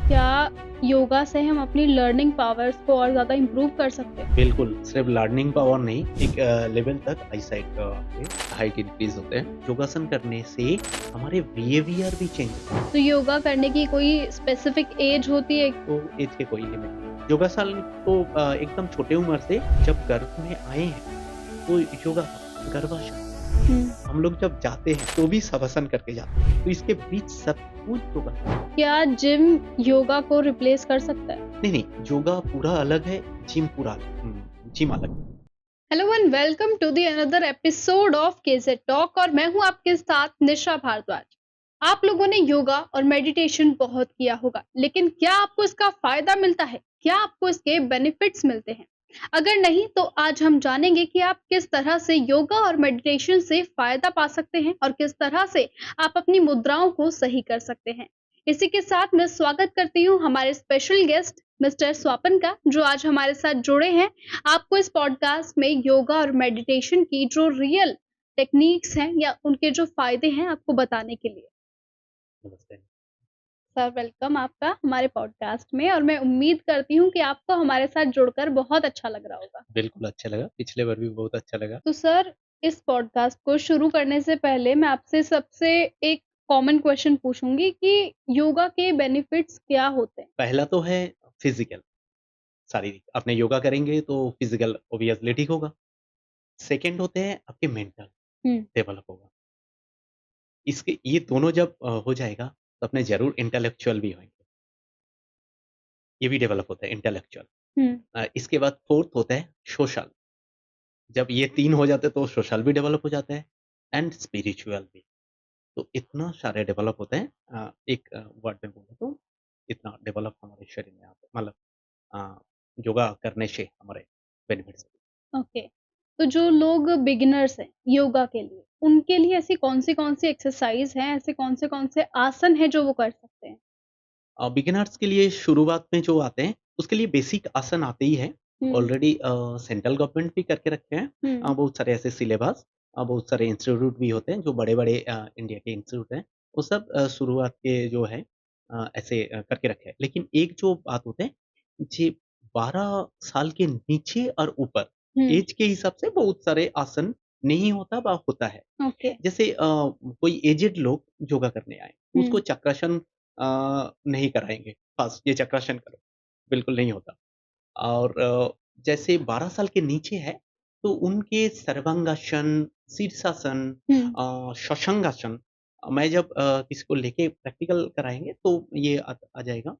क्या योगा से हम अपनी लर्निंग पावर्स को और ज़्यादा इम्प्रूव कर सकते हैं? बिल्कुल, सिर्फ लर्निंग पावर नहीं, एक लेवल तक आईसाइट आपके हाइट इंक्रीज़ होते हैं। योगासन करने से हमारे बिहेवियर भी चेंज होता है, तो योगा करने की कोई स्पेसिफिक एज होती है? तो ऐज के कोई लिमिट नहीं। योगासन तो एकदम छोटे उम्र से जब गर्भ में आए हैं, तो योगा गर्भाशय हुँ। हम लोग जब जाते हैं, तो भी शवासन करके जाते हैं। तो इसके बीच सब कुछ योगा क्या जिम योगा को रिप्लेस कर सकता है? नहीं, योगा पूरा अलग है, जिम पूरा अलग जिम अलग है। Hello and welcome to the another episode of KZ talk और मैं हूं आपके साथ निशा भारद्वाज। आप लोगों ने योगा और मेडिटेशन बहुत किया होगा, लेकिन क्या आपको इसका फायदा मिलता है? क्या आपको इसके बेनिफिट्स मिलते हैं? अगर नहीं तो आज हम जानेंगे कि आप किस तरह से योगा और मेडिटेशन से फायदा पा सकते हैं और किस तरह से आप अपनी मुद्राओं को सही कर सकते हैं। इसी के साथ मैं स्वागत करती हूँ हमारे स्पेशल गेस्ट मिस्टर स्वापन का, जो आज हमारे साथ जुड़े हैं आपको इस पॉडकास्ट में योगा और मेडिटेशन की जो रियल टेक्निक्स हैं या उनके जो फायदे हैं आपको बताने के लिए। नमस्ते। सर वेलकम आपका हमारे पॉडकास्ट में और मैं उम्मीद करती हूँ कि आपको हमारे साथ जुड़कर बहुत अच्छा लग रहा होगा। बिल्कुल अच्छा लगा, पिछले बार भी बहुत अच्छा लगा। तो सर, इस पॉडकास्ट को शुरू करने से पहले मैं आपसे सबसे एक कॉमन क्वेश्चन पूछूंगी कि योगा के बेनिफिट्स क्या होते हैं? पहला तो है फिज़िकल, शारीरिक। आपने योगा करेंगे तो फिज़िकल ऑब्वियसली ठीक होगा। सेकंड होते हैं आपके मेंटल हुँ, डेवलप होगा। इसके ये दोनों जब हो जाएगा तो अपने ज़रूर इंटेलेक्चुअल भी होंगे। ये भी डेवलप होता है इंटेलेक्चुअल। हुँ, इसके बाद फोर्थ होता है सोशल। जब ये 3 हो जाते हैं तो सोशल भी डेवलप हो जाता है एंड स्पिरिचुअल भी। तो इतना सारे डेवलप होते हैं एक वर्ड में बोलूँ तो इतना डेवलप हमारे शरीर में आता है मतलब अ, योगा करने से हमारे बेनिफिट्स। ओके। तो जो लोग बिगिनर्स हैं योगा के लिए, उनके लिए ऐसी कौन सी एक्सरसाइज़ हैं, ऐसे कौन से आसन हैं जो वो कर सकते हैं? बिगिनर्स के लिए शुरुआत में जो आते हैं, उसके लिए बेसिक आसन आते ही हैं। हुँ, ऑलरेडी सेंट्रल गवर्नमेंट भी करके रखे हैं हुँ, बहुत सारे ऐसे सिलेबस बहुत सारे इंस्टीट्यूट भी होते हैं, जो बड़े-बड़े इंडिया के इंस्टीट्यूट हैं, वो सब शुरुआत के जो है ऐसे करके रखे हैं। लेकिन एक जो बात होते हैं, जे 12 साल के नीचे और ऊपर हुँ, ऐज के हिसाब से बहुत सारे आसन नहीं होता व होता है। ओके, जैसे कोई एजेड लोग योगा करने आए, हुँ, उसको चक्रासन नहीं कराएँगे, बस ये चक्रासन करो, बिल्कुल नहीं होता। और जैसे 12 साल के नीचे है, तो उनके सर्वांगासन, शीर्षासन हुँ, शशांगासन मैं जब किसी को लेके प्रैक्टिकल कराएँगे तो ये आ जाएगा।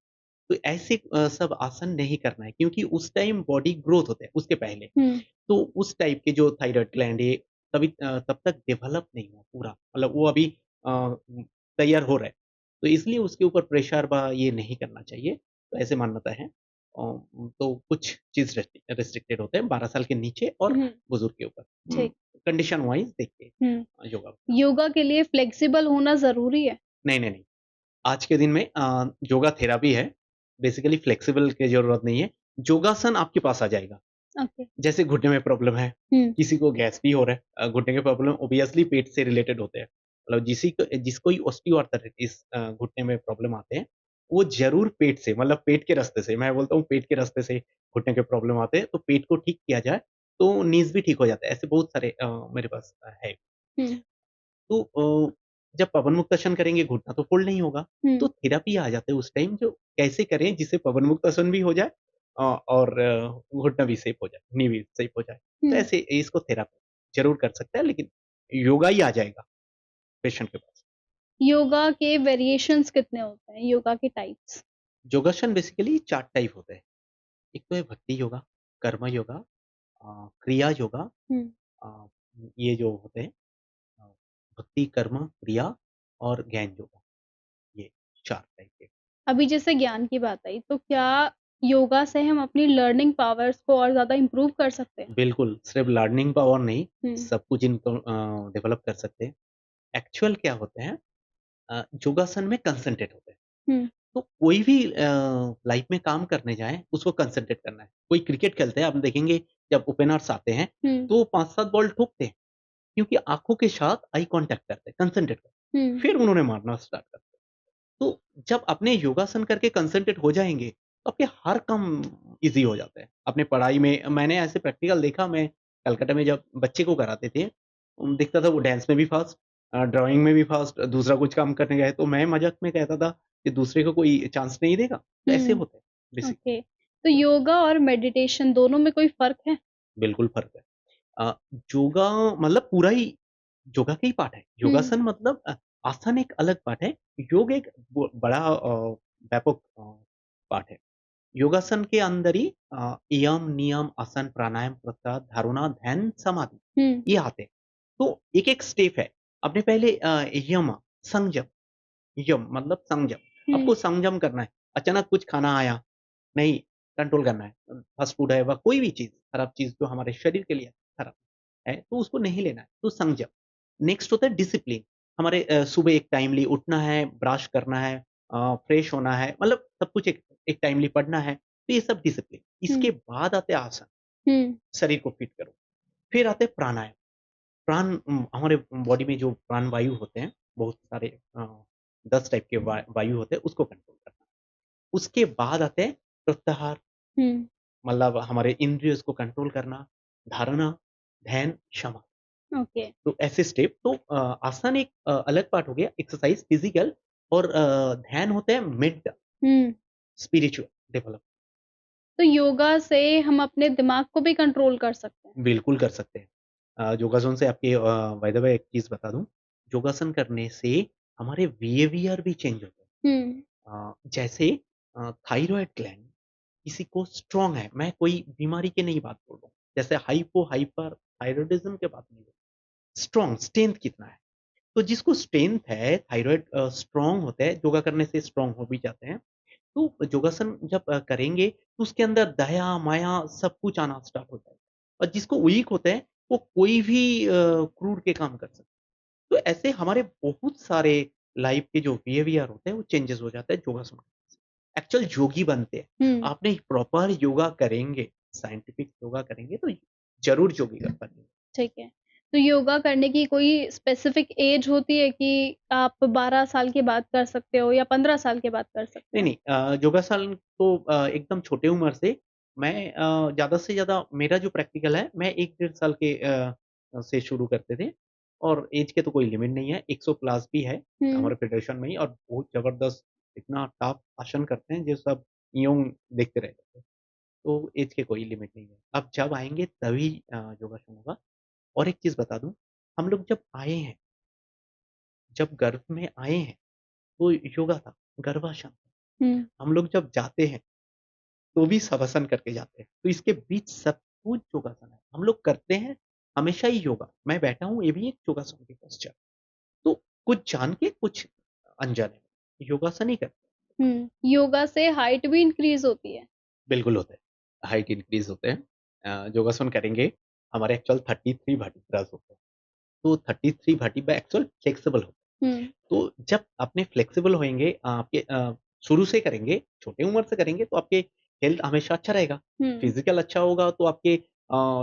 तो ऐसे सब आसन नहीं करना है क्योंकि उस टाइम बॉडी ग्रोथ होता है, उसके पहले। हुँ, तो उस टाइप के जो थायरॉइड ग्लैंड है तब तक डेवलप नहीं हुआ पूरा मतलब वो अभी तैयार हो रहा है। तो इसलिए उसके ऊपर प्रेशर ये नहीं करना चाहिए, तो ऐसे मान्यता है। तो कुछ चीज़ रेस्ट्रिक्टेड होते हैं 12 साल के नीचे और हुँ, बुजुर्ग के ऊपर। ठीक, कंडीशन वाइज़ देख के हुँ। योगा। योगा के लिए फ्लेक्सिबल होना ज़रूरी है? नहीं। आज के दिन में योगा थेरेपी है, बेसिकली फ्लेक्सिबल की ज़रूरत नहीं है। योगासन आपके पास आ जाएगा। ओके, जैसे घुटने में प्रॉब्लम है, हुँ, किसी को गैस भी हो रहा है घुटने के प्रॉब्लम ऑब्वियसली पेट से रिलेटेड होते हैं। मतलब जिसको ऑस्टियोआर्थराइटिस घुटने में प्रॉब्लम आते हैं, वो ज़रूर पेट से मतलब पेट के रास्ते से मैं बोलता हूँ पेट के रास्ते से घुटने के प्रॉब्लम आते हैं, तो पेट को ठीक किया जाए, तो नीज़ भी ठीक हो जाता है। ऐसे बहुत सारे मेरे पास है। हुँ, तो जब पवन मुक्तासन करेंगे घुटना तो फ़ोल्ड नहीं होगा, हुँ, तो थेरेपी आ जाता है उस टाइम जो कैसे करें जिससे पवन मुक्तासन भी हो जाए और घुटना भी सेफ हो जाए, नी भी सेफ हो जाए। तो हुँ। ऐसे इसको थेरेपी ज़रूर कर सकता है लेकिन योगा ही आ जाएगा पेशेंट के पास। योगा के वेरिएशंस कितने होते हैं, योगा के टाइप्स? योगासन बेसिकली 4 टाइप होते हैं। एक तो है भक्ति योगा, कर्म योगा क्रिया योगा हुँ। अ, ये जो होते हैं अ, भक्ति, कर्म, क्रिया और ज्ञान योगा, ये 4 टाइप के। अभी जैसे ज्ञान की बात आई, तो क्या योगा से हम अपनी लर्निंग पावर्स को और ज़्यादा इम्प्रूव कर सकते हैं? बिल्कुल, सिर्फ़ लर्निंग पावर नहीं, हुँ, सब कुछ इनको डेवलप कर सकते हैं। एक्चुअल क्या होते हैं योगासन में कंसंट्रेट होते हैं। हुँ, तो कोई भी लाइफ़ में काम करने जाएँ, उसको कंसंट्रेट करना है। कोई क्रिकेट खेलते हैं, आप देखेंगे जब ओपनर्स आते हैं, हुँ, तो वो 5-7 बॉल ठोकते हैं, क्योंकि आँखों के साथ आई कॉन्टैक्ट करते हैं, कंसंट्रेट करते हैं। हुँ, फिर उन्होंने मारना स्टार्ट करते हैं। तो जब अपने योगासन करके कंसंट्रेट हो जाएँगे, तो आपके हर काम ईज़ी हो जाता है। अपने पढ़ाई में मैंने ऐसे प्रैक्टिकल देखा, मैं कलकत्ता में जब बच्चे को कराते थे, दिखता था वो डांस में भी फ़ास्ट, ड्राइंग में भी फ़ास्ट, दूसरा कुछ काम करने गए तो मैं मज़ाक में कहता था कि दूसरे को कोई चांस नहीं देगा, तो ऐसे हुँ, होता है बेसिकली। ओके। तो योगा और मेडिटेशन दोनों में कोई फ़र्क है? बिल्कुल फ़र्क है। अ, योगा मतलब पूरा ही योगा का ही पार्ट है। हुँ, योगासन मतलब आसन एक अलग पार्ट है, योग एक बड़ा व्यापक पार्ट है। योगासन के अंदर ही यम, नियम, आसन, प्राणायाम, प्रत्याहार, धारणा, ध्यान, समाधि हुँ, ये आते हैं। तो एक-एक स्टेप है। आपने पहले यम संयम, यम मतलब संयम। हुँ, आपको संयम करना है। अचानक कुछ खाना आया, नहीं कंट्रोल करना है। फास्ट फूड है व कोई भी चीज़, खराब चीज़ जो हमारे शरीर के लिए खराब है, तो उसको नहीं लेना है, तो संयम। नेक्स्ट होता है डिसिप्लिन। हमारे सुबह एक टाइमली उठना है, ब्रश करना है, फ्रेश होना है, मतलब सब कुछ एक एक टाइमली पढ़ना है, तो ये सब डिसिप्लिन। हुँ, इसके बाद आते हैं आसन, हुँ, शरीर को फिट करो। फिर आते हैं प्राणायाम। हमारे बॉडी में जो प्राण वायु होते हैं, बहुत सारे 10 टाइप के वायु होते हैं, उसको कंट्रोल करना। उसके बाद आते हैं प्रत्याहार, हुँ, मतलब हमारे इंद्रियज़ को कंट्रोल करना, धारणा, ध्यान, क्षमा। ओके। तो ऐसे स्टेप तो आसन एक अलग पार्ट हो गया, एक्सरसाइज फिज़िकल, और ध्यान होता है मेंटल, हुँ, स्पिरिचुअल डेवलप। तो योगा से हम अपने दिमाग को भी कंट्रोल कर सकते हैं। बिल्कुल कर सकते हैं। योगासन से आपके बाय द वे एक चीज़ बता दूँ, योगासन करने से हमारे बिहेवियर भी चेंज होते हैं। हुँ, जैसे थायरॉइड ग्लैंड किसी को स्ट्रॉन्ग है, मैं कोई बीमारी की नहीं बात बोल रहा हूँ। जैसे हाइपो हाइपर थायरॉइडिज़्म की बात नहीं बोल रहा। स्ट्रॉन्ग, स्ट्रेंथ कितना है? तो जिसको स्ट्रेंथ है, थायरॉइड स्ट्रॉन्ग होता है, योगा करने से स्ट्रॉन्ग हो भी जाते हैं। तो योगासन जब करेंगे, तो उसके अंदर दया, माया सब कुछ आना स्टार्ट हो जाएगा। और जिसको वीक होता है, वो कोई भी क्रूर के काम कर सकता है। तो ऐसे हमारे बहुत सारे लाइफ के जो बिहेवियर होते हैं, वो चेंजेस हो जाता है योगासन करने से। एक्चुअल योगी बनते हैं। हुँ, आपने प्रॉपर योगा करेंगे, साइंटिफिक योगा करेंगे, तो ज़रूर योगी कर पाएँगे। ठीक है। तो योगा करने की कोई स्पेसिफ़िक ऐज होती है कि आप 12 साल के बाद कर सकते हो या 15 साल के बाद कर सकते नहीं, हो? नहीं, योगासन तो एकदम छोटे उम्र से मैं ज़्यादा से ज़्यादा मेरा जो प्रैक्टिकल है, मैं 1 डेढ़ साल के से शुरू करते थे, और ऐज के तो कोई लिमिट नहीं है, 100 प्लस भी है हुँ, हमारे फेडरेशन में ही, और बहुत ज़बरदस्त इतना टफ आसन करते हैं जो सब यूँ देखते रह जाते हैं। तो ऐज के कोई लिमिट नहीं है। अब जब आएँगे तभी योगासन होगा। और एक चीज़ बता दूँ, हम लोग जब आए हैं, जब गर्भ में आए हैं, तो योगा था, गर्भासन। हुँ, हम लोग जब जाते हैं, तो भी शवासन करके जाते हैं। तो इसके बीच सब कुछ योगासन है। हम लोग करते हैं हमेशा ही योगा। मैं बैठा हूँ, ये भी एक योगासन की पोस्चर। तो कुछ जान के, कुछ अनजाने में, योगासन ही करते हैं। हुँ, योगा से हाइट भी इंक्रीज़ होती है। बिल्कुल होता है। हाइट इंक्रीज़ होते हैं। योगासन करेंगे, हमारे एक्चुअल 33 वर्टिब्रास होते हैं। तो 33 वर्टिब्रा एक्चुअल फ्लेक्सिबल होते हैं। हुँ, तो जब अपने फ्लेक्सिबल होएँगे, आपके शुरू से करेंगे, छोटी उम्र से करेंगे, तो आपके हेल्थ हमेशा अच्छा रहेगा। हुँ, फिज़िकल अच्छा होगा, तो आपके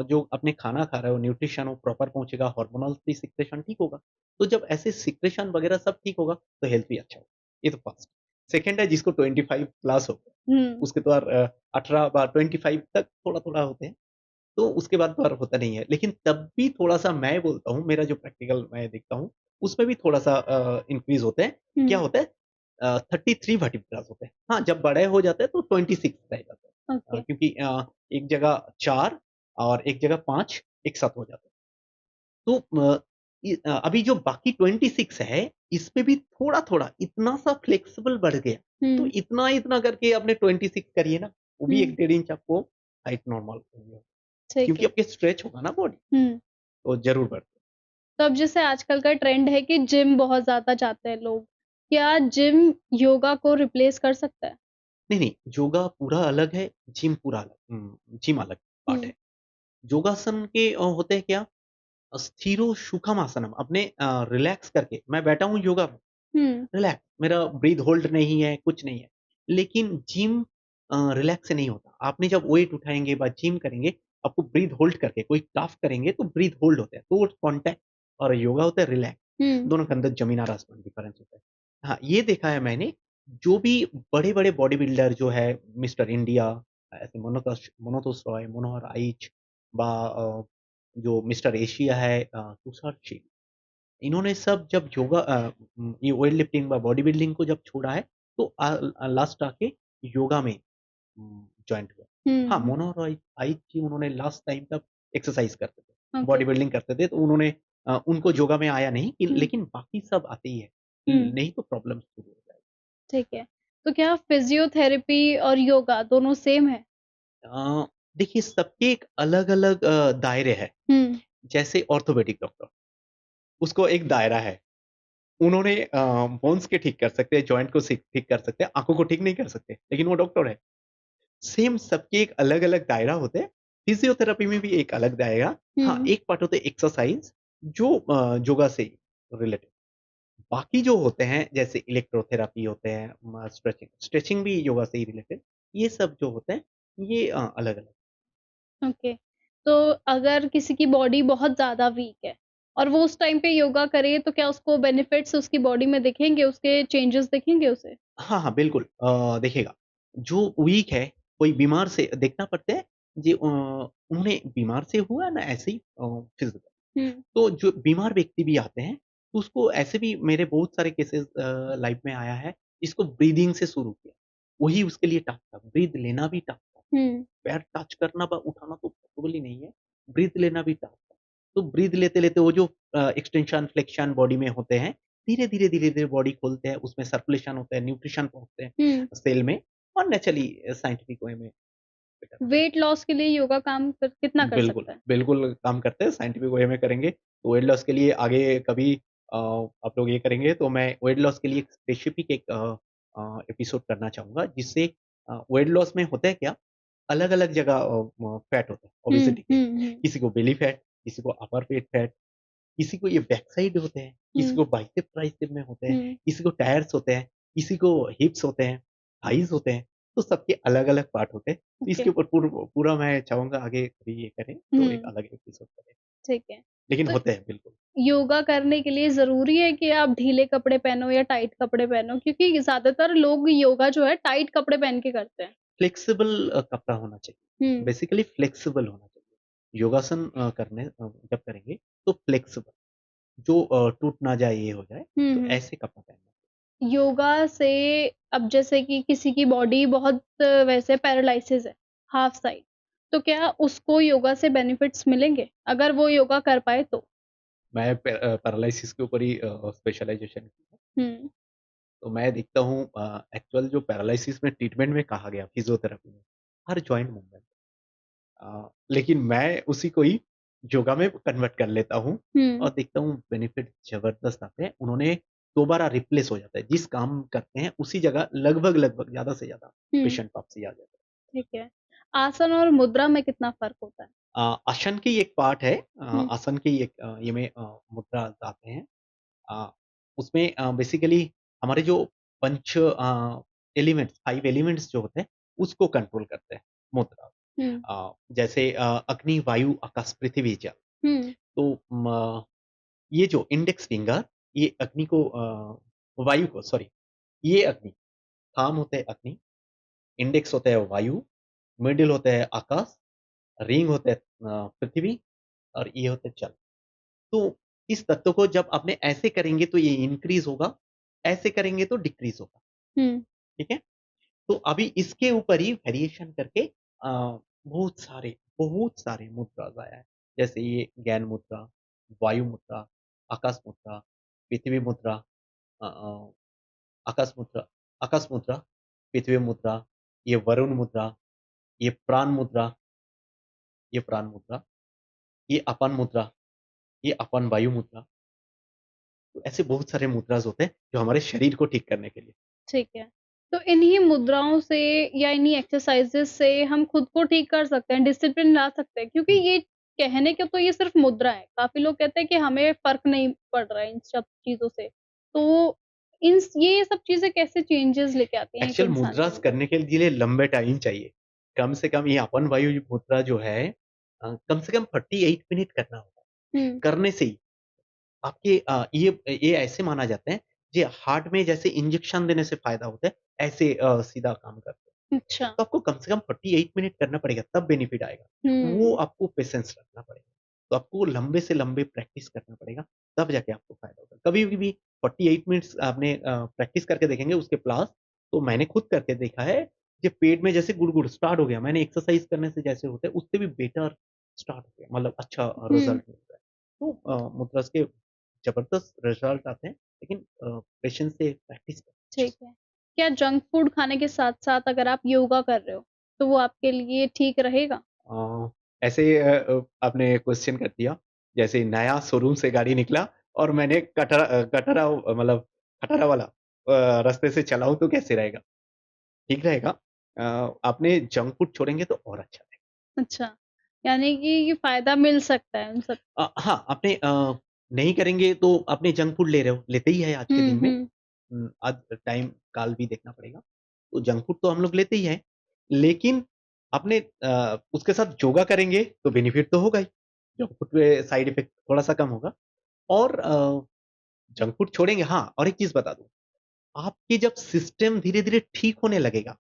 जो अपने खाना खा रहे हो, न्यूट्रिशन वो प्रॉपर पहुँचेगा, हार्मोनल भी सिक्रेशन ठीक होगा। तो जब ऐसे सिक्रेशन वगैरह सब ठीक होगा, तो हेल्थ भी अच्छा होगा। ये तो फर्स्ट। सेकंड है जिसको 25 प्लस हो गया, हुँ, उसके तो 18 25 तक थोड़ा-थोड़ा होते हैं। तो उसके बाद तो और होता नहीं है। लेकिन तब भी थोड़ा-सा मैं बोलता हूँ, मेरा जो प्रैक्टिकल मैं देखता हूँ, उसमें भी थोड़ा-सा इंक्रीज़ होते हैं। क्या हुँ, होता है, 33 वर्टिब्रास होते हैं। हाँ, जब बड़े हो जाते हैं तो 26 रह जाते हैं। ओके। क्योंकि एक जगह 4 और एक जगह 5 एक साथ हो जाते हैं। तो अभी जो बाकी 26 है, इसमें भी थोड़ा-थोड़ा इतना-सा फ्लेक्सिबल बढ़ गया। तो हुँ, इतना-इतना करके आपने 26 करिए ना, वो भी हुँ, 1 डेढ़ इंच आपको हाइट नॉर्मल होगी। ठीक क्योंकि है। आपके स्ट्रेच होगा ना बॉडी, हुँ, तो ज़रूर बढ़ते हैं। तो अब जैसे आजकल का ट्रेंड है कि जिम बहुत ज़्यादा जाते हैं लोग। क्या जिम योगा को रिप्लेस कर सकता है? नहीं, नहीं, योगा पूरा अलग है, जिम पूरा अलग, जिम अलग पार्ट हुँ, है। योगासन के होते हैं क्या, स्थिरो सुखम आसनम, अपने रिलैक्स करके मैं बैठा हूँ योगा में, हुँ, रिलैक्स, मेरा ब्रीथ होल्ड नहीं है, कुछ नहीं है। लेकिन जिम रिलैक्स से नहीं होता। आपने जब वेट उठाएँगे व जिम करेंगे, आपको ब्रीथ होल्ड करके कोई टास्क करेंगे तो ब्रीथ होल्ड होता है। तो वो कॉन्टैक्ट, और योगा होता है रिलैक्स। हुँ, दोनों के अंदर ज़मीन और आसमान डिफरेंस होता है। हाँ, ये देखा है मैंने जो भी बड़े-बड़े बॉडी बिल्डर जो है मिस्टर इंडिया ऐसे মনতোষ রয়, মনোহর আইচ বা जो मिस्टर एशिया है तुषार शेख, इन्होंने सब जब ये वेट लिफ्टिंग व बॉडी बिल्डिंग को जब छोड़ा है तो लास्ट आके योगा में जॉइंट हुआ। हुँ, हाँ, हुँ। मोनो और आइच जी उन्होंने लास्ट टाइम तक एक्सरसाइज़ करते थे, ओके। बॉडी बिल्डिंग करते थे तो उन्होंने उनको योगा में आया नहीं कि हुँ, लेकिन बाकी सब आते ही है, हुँ। नहीं तो प्रॉब्लम शुरू हो जाएगी। ठीक है। तो क्या फिज़ियोथेरेपी और योगा दोनों सेम है? अ, देखिए सबके एक अलग-अलग दायरे हैं, हुँ, जैसे ऑर्थोपेडिक डॉक्टर, उसको एक दायरा है। उन्होंने बोन्स के ठीक कर सकते हैं, जॉइंट को ठीक कर सकते हैं, आँखों को ठीक नहीं कर सकते, लेकिन वो डॉक्टर है। सेम सबके एक अलग-अलग दायरा होते हैं, फिज़ियोथेरेपी में भी एक अलग दायरा हाँ, हुँ, एक पार्ट होता है एक्सरसाइज़ जो योगा से रिलेटेड। बाकी जो होते हैं जैसे इलेक्ट्रोथेरेपी होते हैं, स्ट्रेचिंग स्ट्रेचिंग भी योगा से ही रिलेटेड, ये सब जो होते हैं, ये अलग-अलग। ओके। तो अगर किसी की बॉडी बहुत ज़्यादा वीक है और वो उस टाइम पे योगा करे तो क्या उसको बेनिफिट्स उसकी बॉडी में दिखेंगे, उसके चेंजेस दिखेंगे उसे? हाँ, हाँ, बिल्कुल देखिएगा, जो वीक है, कोई बीमार से देखना पड़ता है उन्हें बीमार से हुआ ना ऐसे ही फिज़िकल हुँ, तो जो बीमार व्यक्ति भी आते हैं, तो उसको ऐसे भी मेरे बहुत सारे केसेज़ लाइफ़ में आया है, जिसको ब्रीथिंग से शुरू किया। वही उसके लिए टफ था, ब्रीथ लेना भी टफ था। हुँ, पैर टच करना ब उठाना तो पॉसिबल ही नहीं है, ब्रीथ लेना भी टफ था। तो ब्रीथ लेते-लेते वो जो एक्सटेंशन, फ्लेक्शन बॉडी में होते हैं, धीरे-धीरे, धीरे-धीरे बॉडी खोलते हैं, उसमें सर्कुलेशन होता है, न्यूट्रिशन पहुँचते हैं हुँ। सेल में और नेचुरली साइंटिफिक वे में बेटर होता वेट लॉस के लिए योगा काम कर कितना है। कर बिल्कुल, सकता है? बिल्कुल काम करते हैं, साइंटिफिक वे में करेंगे, तो वेट लॉस के लिए आगे कभी आप लोग ये करेंगे तो मैं वेट लॉस के लिए स्पेसिफिक एक एपिसोड करना चाहूँगा, जिससे वेट लॉस में होता है क्या अलग-अलग जगह फैट होता है हुँ, ओबेसिटी के। हुँ, हुँ, किसी को बेली फैट, किसी को अपर पेट फैट, किसी को ये बैक साइड होते हैं, किसी हुँ, को बाइसेप ट्राइसेप में होते हैं, हुँ, किसी को टायर्स होते हैं, किसी को हिप्स होते हैं, थाइज़ होते हैं, तो सबके अलग-अलग पार्ट होते हैं। तो ओके। इसके ऊपर पूरा मैं चाहूँगा आगे कभी ये करें, तो एक हुँ, अलग एपिसोड करें। ठीक है। लेकिन तो होते हैं बिल्कुल। योगा करने के लिए ज़रूरी है कि आप ढीले कपड़े पहनो या टाइट कपड़े पहनो? क्योंकि ज़्यादातर लोग योगा जो है टाइट कपड़े पहन के करते हैं। फ्लेक्सिबल कपड़ा होना चाहिए, हुँ, बेसिकली फ्लेक्सिबल होना चाहिए। योगासन जब करेंगे तो फ्लेक्सिबल जो टूट ना जाए ये हो जाए, हुँ, तो हुँ। ऐसे कपड़ा पहनना। योगा से अब जैसे कि किसी की बॉडी बहुत वैसे पैरालिसिस है, हाफ साइड, तो क्या उसको योगा से बेनिफिट्स मिलेंगे? अगर वो योगा कर पाए तो? मैं पैरालिसिस के ऊपर ही स्पेशलाइज़ेशन की है। हुँ, तो मैं देखता हूँ एक्चुअल जो पैरालिसिस में ट्रीटमेंट में कहा गया फिज़ियोथेरेपी में, हर जॉइंट मूवमेंट लेकिन मैं उसी को ही योगा में कन्वर्ट कर लेता हूँ हुँ, और देखता हूँ बेनिफिट ज़बरदस्त आते हैं। उन्होंने दोबारा रिप्लेस हो जाता है। जिस काम करते हैं उसी जगह लगभग-लगभग ज़्यादा से ज़्यादा हुँ, पेशेंट वापसी आ जाता है। ठीक है। आसन और मुद्रा में कितना फ़र्क होता है? आसन की एक पार्ट है हुँ, आसन की एक ये में मुद्रा आते हैं। अ, उसमें बेसिकली हमारे जो एलिमेंट्स 5 एलिमेंट्स जो होते हैं, उसको कंट्रोल करते हैं मुद्रा। हुँ, जैसे अग्नि, वायु, आकाश, पृथ्वी, जल। हुँ, तो ये जो इंडेक्स फिंगर ये अग्नि को वायु को सॉरी ये अग्नि, थांब होते हैं अग्नि, इंडेक्स होता है वायु, मिडल होता है आकाश, रिंग होता है पृथ्वी और ये होता है जल। तो इस तत्व को जब आपने ऐसे करेंगे तो ये इंक्रीज़ होगा, ऐसे करेंगे तो डिक्रीज़ होगा, हुँ, ठीक है? तो अभी इसके ऊपर ही वेरिएशन करके बहुत सारे मुद्राज़ आया है। जैसे ये ज्ञान मुद्रा, वायु मुद्रा, आकाश मुद्रा, पृथ्वी मुद्रा आकाश मुद्रा आकाश मुद्रा, पृथ्वी मुद्रा, ये वरुण मुद्रा, ये प्राण मुद्रा, ये प्राण मुद्रा, ये अपान मुद्रा, ये अपान वायु मुद्रा। तो ऐसे बहुत सारे मुद्राज़ होते हैं, जो हमारे शरीर को ठीक करने के लिए। ठीक है। तो इन्हीं मुद्राओं से या इन्हीं एक्सरसाइज़ेज़ से हम खुद को ठीक कर सकते हैं, डिसिप्लिन ला सकते हैं क्योंकि हुँ। ये कहने को तो ये सिर्फ़ मुद्रा है। काफ़ी लोग कहते हैं कि हमें फ़र्क नहीं पड़ रहा है इन सब चीज़ों से। तो ये सब चीज़ें कैसे चेंजेज़ लेके आती हैं एक एक्चुअल इंसान के मुद्राज़ अंदर? करने के लिए लंबे टाइम चाहिए। कम से कम ये अपन वायु मुद्रा जो है कम से कम 48 मिनट करना होगा। हुँ, करने से ही आपके ये ऐसे माना जाता है, ये हार्ट में जैसे इंजेक्शन देने से फ़ायदा होता है, ऐसे सीधा काम करते हैं। अच्छा। तो आपको कम से कम 48 मिनट करना पड़ेगा, तब बेनिफिट आएगा। वो हुँ। आपको पेशेंस रखना पड़ेगा। तो आपको लंबे से लंबे प्रैक्टिस करना पड़ेगा, तब जाके आपको फ़ायदा होगा। कभी भी 48 मिनट्स आपने प्रैक्टिस करके देखेंगे उसके प्लस, तो मैंने खुद करके देखा है, कि पेट में जैसे गुड़गुड़ स्टार्ट हो गया, मैंने एक्सरसाइज़ करने से जैसे होता है, उससे भी बेटर स्टार्ट हो गया, मतलब अच्छा हुँ, रिज़ल्ट मिलता है। तो मुद्रास के ज़बरदस्त रिज़ल्ट आते हैं, लेकिन पेशेंस से प्रैक्टिस करें अच्छे ठीक से। है। क्या जंक फूड खाने के साथ-साथ अगर आप योगा कर रहे हो, तो वो आपके लिए ठीक रहेगा? ऐसे आपने क्वेश्चन कर दिया, जैसे नया शोरूम से गाड़ी निकला और मैंने कटरा मतलब खटारा वाला रास्ते से चलाऊँ तो कैसे रहेगा? ठीक रहेगा। आपने जंक फूड छोड़ेंगे तो और अच्छा रहेगा। अच्छा, यानी कि ये फ़ायदा मिल सकता है उन सब। हाँ, आपने नहीं करेंगे तो आपने जंक फूड ले रहे हो, लेते ही है आज के हुँ, दिन में। हुँ। आज टाइम काल भी देखना पड़ेगा। तो जंक फूड तो हम लोग लेते ही हैं, लेकिन आपने उसके साथ योगा करेंगे तो बेनिफिट तो होगा ही। जंक फूड पे साइड इफ़ेक्ट थोड़ा-सा कम होगा और जंक फूड छोड़ेंगे हाँ, और एक चीज़ बता दूँ, आपके जब सिस्टम धीरे-धीरे ठीक होने लगेगा,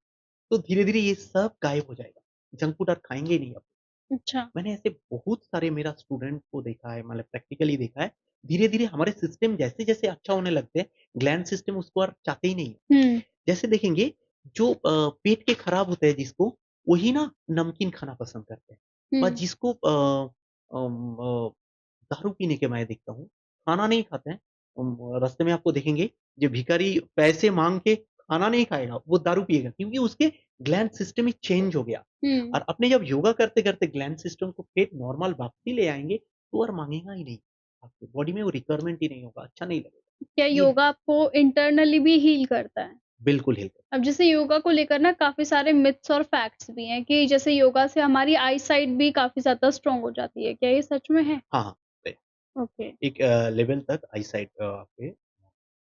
तो धीरे-धीरे ये सब गायब हो जाएगा। जंक फूड आप खाएँगे ही नहीं अब। अच्छा। मैंने ऐसे बहुत सारे मेरा स्टूडेंट को देखा है, मतलब प्रैक्टिकली देखा है। धीरे-धीरे हमारे सिस्टम जैसे-जैसे अच्छा होने लगते हैं, ग्लैंड सिस्टम उसको और चाहते ही नहीं है। हुँ, जैसे देखेंगे जो पेट के खराब होते हैं जिसको, वही ना नमकीन खाना पसंद करते हैं। हुँ, पर जिसको दारू पीने के मैं देखता हूँ, खाना नहीं खाते हैं। रास्ते में आपको देखेंगे, जो भिखारी पैसे माँग के खाना नहीं खाएगा, वो दारू पिएगा क्योंकि उसके ग्लैंड सिस्टम ही चेंज हो गया। हुँ। और अपने जब योगा करते-करते ग्लैंड सिस्टम को फिर नॉर्मल वापसी ले आएँगे, तो और माँगेगा ही नहीं। आपकी बॉडी में वो रिक्वायरमेंट ही नहीं होगा, अच्छा नहीं लगेगा। क्या ये है, योगा आपको इंटरनली भी हील करता है? बिल्कुल हिल अब जैसे योगा को लेकर ना काफ़ी सारे मिथ्स और फैक्ट्स भी हैं कि जैसे योगा से हमारी आई साइट भी काफ़ी ज़्यादा स्ट्रॉन्ग हो जाती है। क्या ये सच में है? हाँ, हाँ। ओके। एक लेवल तक आईसाइट आपके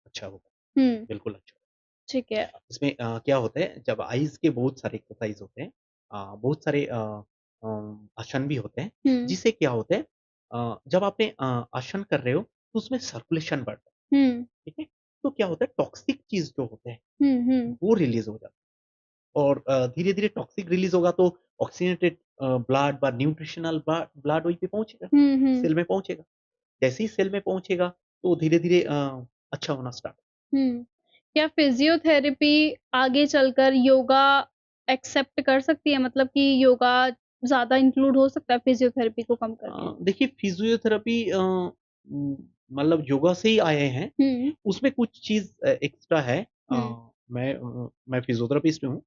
अच्छा होगा, हुँ, बिल्कुल अच्छा होगा। ठीक है। इसमें क्या होता है जब आइज़ के बहुत सारे एक्सरसाइज़ होते हैं बहुत सारे आसन भी होते हैं, हुँ, जिससे क्या होता है जब आपने आसन कर रहे हो तो उसमें सर्कुलेशन बढ़ता है, हुँ, ठीक है? तो क्या होता है टॉक्सिक चीज़ जो होते हैं, हुँ, हुँ, वो रिलीज़ हो जाता है और धीरे-धीरे टॉक्सिक रिलीज़ होगा तो ऑक्सीजनेटेड ब्लड व न्यूट्रिशनल ब्लड वहीं पे पहुँचेगा, हुँ, हुँ, सेल में पहुँचेगा। जैसे ही सेल में पहुँचेगा तो धीरे-धीरे अच्छा होना स्टार्ट हुँ। क्या फिज़ियोथेरेपी आगे चलकर योगा एक्सेप्ट कर सकती है? मतलब कि योगा ज़्यादा इंक्लूड हो सकता है फिज़ियोथेरेपी को कम करके? देखिए फिज़ियोथेरेपी मतलब योगा से ही आए हैं। हुँ, उसमें कुछ चीज़ एक्स्ट्रा है। हुँ, मैं फिज़ियोथेरेपिस्ट हूँ,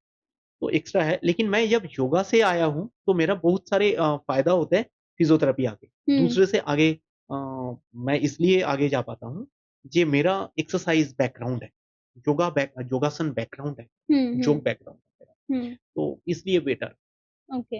तो एक्स्ट्रा है। लेकिन मैं जब योगा से आया हूँ, तो मेरा बहुत सारे फ़ायदा होते हैं फिज़ियोथेरेपी आके। हुँ, दूसरे से आगे मैं इसलिए आगे जा पाता हूँ, ये मेरा एक्सरसाइज़ बैकग्राउंड है। योगासन बैकग्राउंड है, हुँ, हुँ, योग बैकग्राउंड है मेरा, हुँ। तो इसलिए बेटर ओके।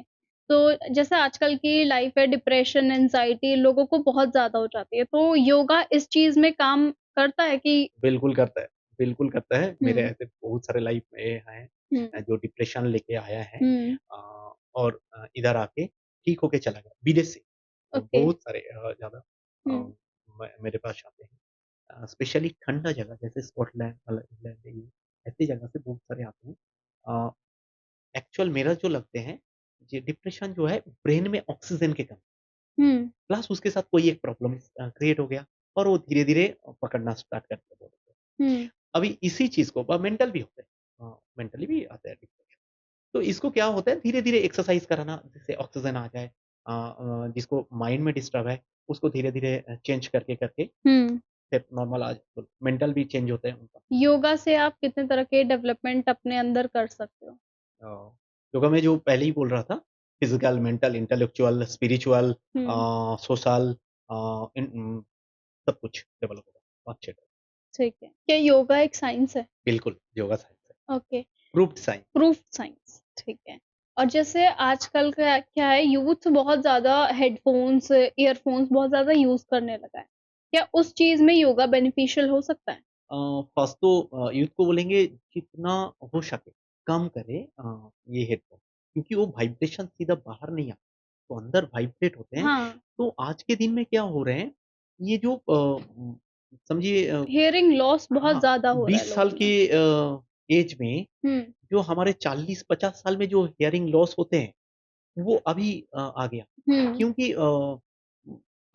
तो जैसे आजकल की लाइफ़ है डिप्रेशन, एंग्ज़ायटी लोगों को बहुत ज़्यादा हो जाती है, तो योगा इस चीज़ में काम करता है कि बिल्कुल करता है, बिल्कुल करता है। मेरे हुँ, ऐसे बहुत सारे लाइफ में हैं हुँ, जो डिप्रेशन लेके आया है हुँ, और इधर आके ठीक होके चला गया, विदेश से। ओके, बहुत सारे ज़्यादा अ, हुँ, मेरे पास आते हैं। स्पेशली ठंडा जगह जैसे स्कॉटलैंड मतलब इंग्लैंड है ये, ऐसी जगह से बहुत सारे आते हैं। अ, एक्चुअल मेरा जो लगते हैं, ये डिप्रेशन जो है ब्रेन में ऑक्सीजन की कमी हुँ, प्लस उसके साथ कोई एक प्रॉब्लम क्रिएट हो गया और वो धीरे-धीरे पकड़ना स्टार्ट करते हैं बॉडी को। हुँ, अभी इसी चीज़ को मेंटल भी होता है मेंटली भी आता है डिप्रेशन। तो इसको क्या होता है धीरे-धीरे एक्सरसाइज़ कराना जिससे ऑक्सीजन आ जाए जिसको माइंड में डिस्टर्ब है उसको धीरे-धीरे चेंज करके हुँ। फिर नॉर्मल आ जाए मेंटल भी चेंज होते हैं उनका। योगा से आप कितने तरह के डेवलपमेंट अपने अंदर कर सकते हो? अ, योगा में जो पहले ही बोल रहा था फिज़िकल, मेंटल, इंटेलेक्चुअल, स्पिरिचुअल हुँ, सोशल सब कुछ डेवलप होगा अच्छे से। ठीक है। क्या योगा एक साइंस है? बिल्कुल, योगा साइंस है। Okay, proved science. Proof science, ठीक है। और जैसे आजकल का क्या है यूथ बहुत ज़्यादा हेडफ़ोन्स, ईयरफ़ोन्स बहुत ज़्यादा यूज़ करने लगा है। क्या उस चीज़ में योगा बेनिफिशियल हो सकता है? फर्स्ट तो यूथ को बोलेंगे जितना हो सके कम करे ये हेडफ़ोन क्योंकि वो वाइब्रेशन सीधा बाहर नहीं आता, तो अंदर वाइब्रेट होते हैं। हाँ, तो आज के दिन में क्या हो रहे हैं, ये जो समझिए हियरिंग लॉस बहुत हाँ, ज़्यादा हो रहा है 20 साल लोगों के में। एज में हुँ, जो हमारे 40-50 साल में जो हियरिंग लॉस होते हैं, वो अभी आ गया। हुँ, क्योंकि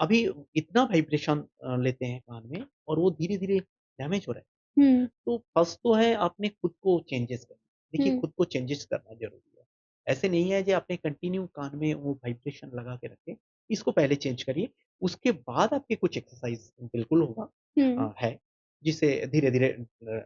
अभी इतना वाइब्रेशन लेते हैं कान में और वो धीरे-धीरे डैमेज हो रहा है। हुँ, तो फर्स्ट तो है आपने खुद को चेंजेस करना। देखिए हुँ, खुद को चेंजेस करना ज़रूरी है। ऐसे नहीं है कि आपने कंटिन्यू कान में वो वाइब्रेशन लगा के रखे, इसको पहले चेंज करिए। उसके बाद आपके कुछ एक्सरसाइज़ बिल्कुल होगा हुँ, है, जिससे धीरे-धीरे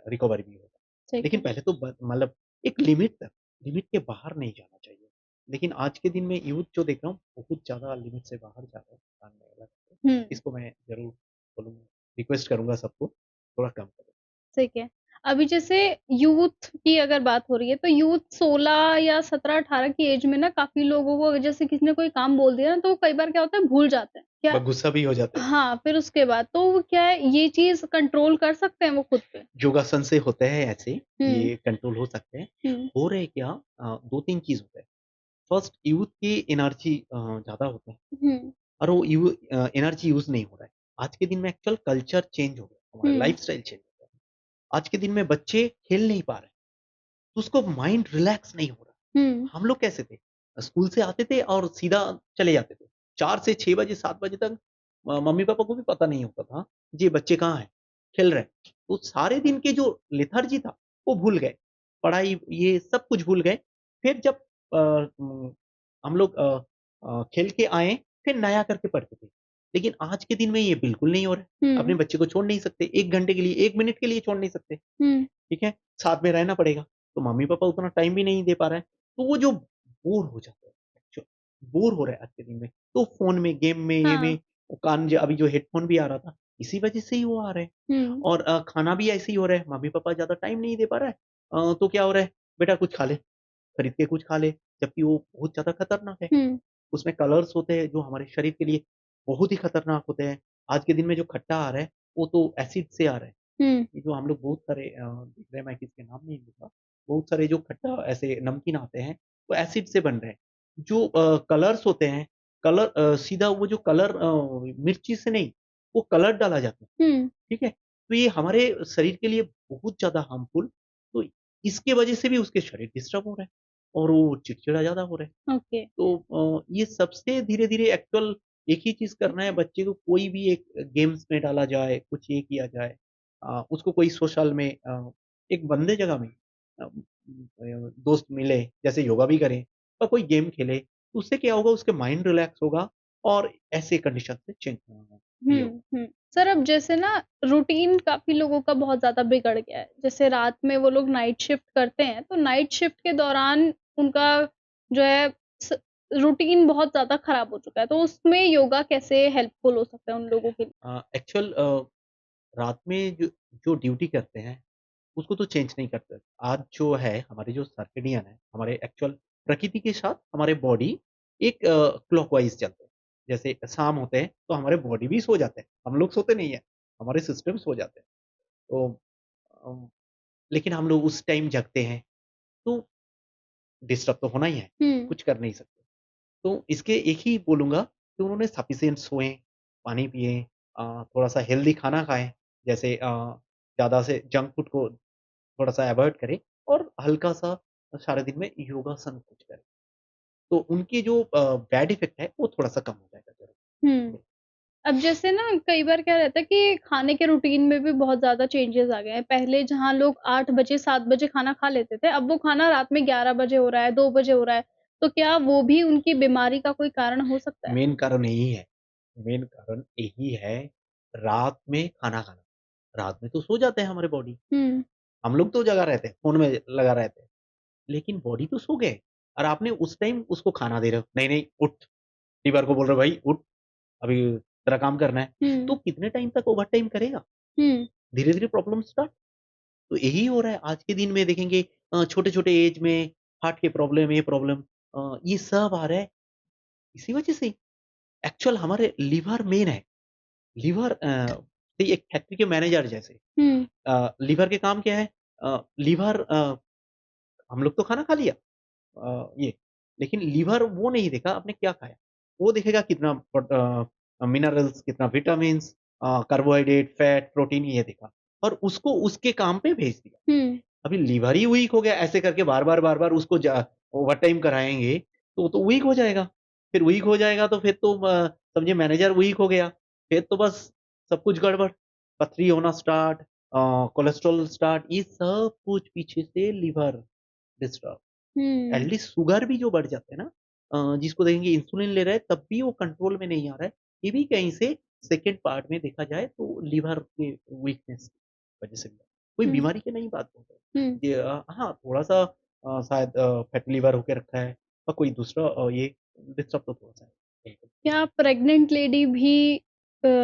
रिकवर भी होगा। ठीक लेकिन है, पहले तो मतलब एक लिमिट तक, लिमिट के बाहर नहीं जाना चाहिए। लेकिन आज के दिन में यूथ जो देख रहा हूँ, बहुत ज़्यादा लिमिट से बाहर जा रहा है कान में लगा के। हुँ। इसको मैं ज़रूर बोलूँगा, रिक्वेस्ट करूँगा सबको थोड़ा कम करें। ठीक है। अभी जैसे यूथ की अगर बात हो रही है, तो यूथ 16 या 17-18 की एज में ना काफ़ी लोगों को जैसे किसी ने कोई काम बोल दिया ना, तो कई बार क्या होता है भूल जाते हैं। क्या गुस्सा भी हो जाते हैं। हाँ, फिर उसके बाद तो वो क्या है ये चीज़ कंट्रोल कर सकते हैं वो खुद पे? योगासन से होते हैं ऐसे, हुँ, ये कंट्रोल हो सकते हैं। हुँ, हो रहे क्या 2-3 चीज़ होता है। फर्स्ट यूथ की एनर्जी ज़्यादा होता है हुँ, और वो एनर्जी यूज़ नहीं हो रहा है। आज के दिन में एक्चुअल कल्चर चेंज हो गया, हमारा हुँ, लाइफ़स्टाइल चेंज हो गया। आज के दिन में बच्चे खेल नहीं पा रहे, तो उसको माइंड रिलैक्स नहीं हो रहा। हुँ, हम लोग कैसे थे? स्कूल से आते थे और सीधा चले जाते थे। 4 से 6 बजे, 7 बजे तक मम्मी-पापा को भी पता नहीं होता था, जी बच्चे कहाँ हैं? खेल रहे हैं। तो सारे दिन के जो लेथार्जी था, वो भूल गए। पढ़ाई ये सब कुछ भूल गए। फिर जब अ, उम, हम लोग खेल के आए, फिर नया करके पढ़ते थे। लेकिन आज के दिन में ये बिल्कुल नहीं हो रहा है। अपने हुँ, बच्चे को छोड़ नहीं सकते, 1 घंटे के लिए, 1 मिनट के लिए छोड़ नहीं सकते। हुँ, ठीक है? साथ में रहना पड़ेगा। तो मम्मी-पापा उतना टाइम भी नहीं दे पा रहे हैं। तो वो जो बोर हो जाते हैं, जो बोर हो रहे हैं आज के दिन में, तो फ़ोन में, गेम में, ये में, हाँ, वो कान ज अभी जो हेडफ़ोन भी आ रहा था, इसी वजह से ही वो आ रहे हैं। हुँ, और खाना भी ऐसे ही हो रहा है, मम्मी-पापा ज़्यादा टाइम नहीं दे पा रहा है तो क्या हो रहा है, बेटा कुछ खा ले, खरीद के कुछ खा ले, जबकि वो बहुत ज़्यादा खतरनाक है। हुँ, उसमें कलर्स होते हैं जो हमारे शरीर के लिए बहुत ही खतरनाक होते हैं। आज के दिन में जो खट्टा आ रहा है, वो तो एसिड से आ रहा है। हुँ, ये जो हम लोग बहुत सारे देख रहे हैं, मैं किसी के नाम नहीं लूँगा, बहुत सारे जो खट्टा ऐसे नमकीन आते हैं, वो एसिड से बन रहे हैं। जो कलर्स होते हैं, कलर सीधा वो जो कलर मिर्ची से नहीं, वो कलर डाला जाता है, हुँ, ठीक है? तो ये हमारे शरीर के लिए बहुत ज़्यादा हार्मफुल तो इसकी वजह से भी उसके शरीर डिस्टर्ब हो रहा है और वो चिड़चिड़ा ज़्यादा हो रहा है। ओके, तो ये सबसे धीरे-धीरे एक्चुअल एक ही चीज़ करना है बच्चे को कोई भी एक गेम्स में डाला जाए, कुछ ये किया जाए उसको कोई सोशल में एक बंदे जगह में दोस्त मिले, जैसे योगा भी करें और कोई गेम खेले, तो उससे क्या होगा उसके माइंड रिलैक्स होगा और ऐसे कंडीशन से हुँ, फ्री होगा। हुँ। सर अब जैसे ना रूटीन काफ़ी लोगों का बहुत ज़्यादा बिगड़ गया है। जैसे रात में वो लोग नाइट शिफ्ट करते हैं, तो नाइट शिफ्ट के दौरान उनका जो है स रूटीन बहुत ज़्यादा खराब हो चुका है। तो उसमें योगा कैसे हेल्पफुल हो सकता है उन लोगों के लिए? एक्चुअल रात में जो जो ड्यूटी करते हैं, उसको तो चेंज नहीं करते। आज जो है हमारे जो सर्केडियन है, हमारे एक्चुअल प्रकृति के साथ हमारे बॉडी एक क्लॉकवाइज़ चलते हैं। जैसे शाम होते हैं, तो हमारे बॉडी भी सो जाते हैं। हम लोग सोते नहीं हैं, हमारे सिस्टम सो जाते हैं। तो अ, लेकिन हम लोग उस टाइम जगते हैं, तो डिस्टर्ब तो होना ही है, हुँ, कुछ कर नहीं सकते। तो इसके एक ही बोलूँगा कि उन्होंने सफिशिएंट सोएँ, पानी पिएँ थोड़ा-सा हेल्दी खाना खाएँ, जैसे ज़्यादा से जंक फूड को थोड़ा-सा अवॉइड करें और हल्का-सा सारे दिन में योगासन कुछ करें। तो उनकी जो बैड इफ़ेक्ट है, वो थोड़ा-सा कम हो जाएगा ज़रूर। हुँ। अब जैसे ना कई बार क्या रहता है कि खाने के रूटीन में भी बहुत ज़्यादा चेंजेज़ आ गए हैं। पहले जहाँ लोग 8 बजे, 7 बजे खाना खा लेते थे, अब वो खाना रात में 11 बजे हो रहा है, 2 बजे हो रहा है। तो क्या वो भी उनकी बीमारी का कोई कारण हो सकता है? मेन कारण यही है, मेन कारण यही है, रात में खाना खाना। रात में तो सो जाते हैं हमारे बॉडी, हुँ, हम लोग तो जगा रहते हैं, फ़ोन में लगा रहते हैं, लेकिन बॉडी तो सो गए और आपने उस टाइम उसको खाना दे रहे हो, नहीं, नहीं उठ, लीवर को बोल रहे हो भाई उठ, अभी तेरा काम करना है, तो हुँ, कितने टाइम तक ओवरटाइम करेगा? हुँ, धीरे-धीरे प्रॉब्लम स्टार्ट तो यही हो रहा है आज के दिन में देखेंगे छोटे-छोटे एज में हार्ट के प्रॉब्लम, ये प्रॉब्लम ये सब आ रहा है इसी वजह से। एक्चुअल हमारे लिवर मेन है। लिवर एक फैक्ट्री के मैनेजर जैसे हुँ, लिवर के काम क्या है? लिवर हम लोग तो खाना खा लिया ये, लेकिन लीवर वो नहीं देखा आपने क्या खाया। वो देखेगा कितना मिनरल्स, कितना विटामिन्स कार्बोहाइड्रेट, फैट, प्रोटीन ये देखा और उसको उसके काम पे भेज दिया। हुँ, अभी लीवर ही वीक हो गया ऐसे करके बार-बार उसको ओवरटाइम कराएँगे, तो वो तो वीक हो जाएगा। फिर वीक हो जाएगा तो फिर तो समझिए मैनेजर वीक हो गया, फिर तो बस सब कुछ गड़बड़। पथरी होना स्टार्ट कोलेस्ट्रॉल स्टार्ट ये सब कुछ पीछे से लीवर डिस्टर्ब। हुँ, एटलीस्ट शुगर भी जो बढ़ जाता है ना जिसको देखेंगे इंसुलिन ले रहा है तब भी वो कंट्रोल में नहीं आ रहा है। ये भी कहीं से सेकंड पार्ट में देखा जाए तो लीवर के वीकनेस की वजह से भी है। कोई हुँ, बीमारी की नहीं बात बोल रहे। हुँ। ये हाँ, थोड़ा-सा शायद फैटी लिवर होके रखा है और कोई दूसरा ये डिस्टर्ब तो थोड़ा-सा है। बिल्कुल। क्या प्रेग्नेंट लेडी भी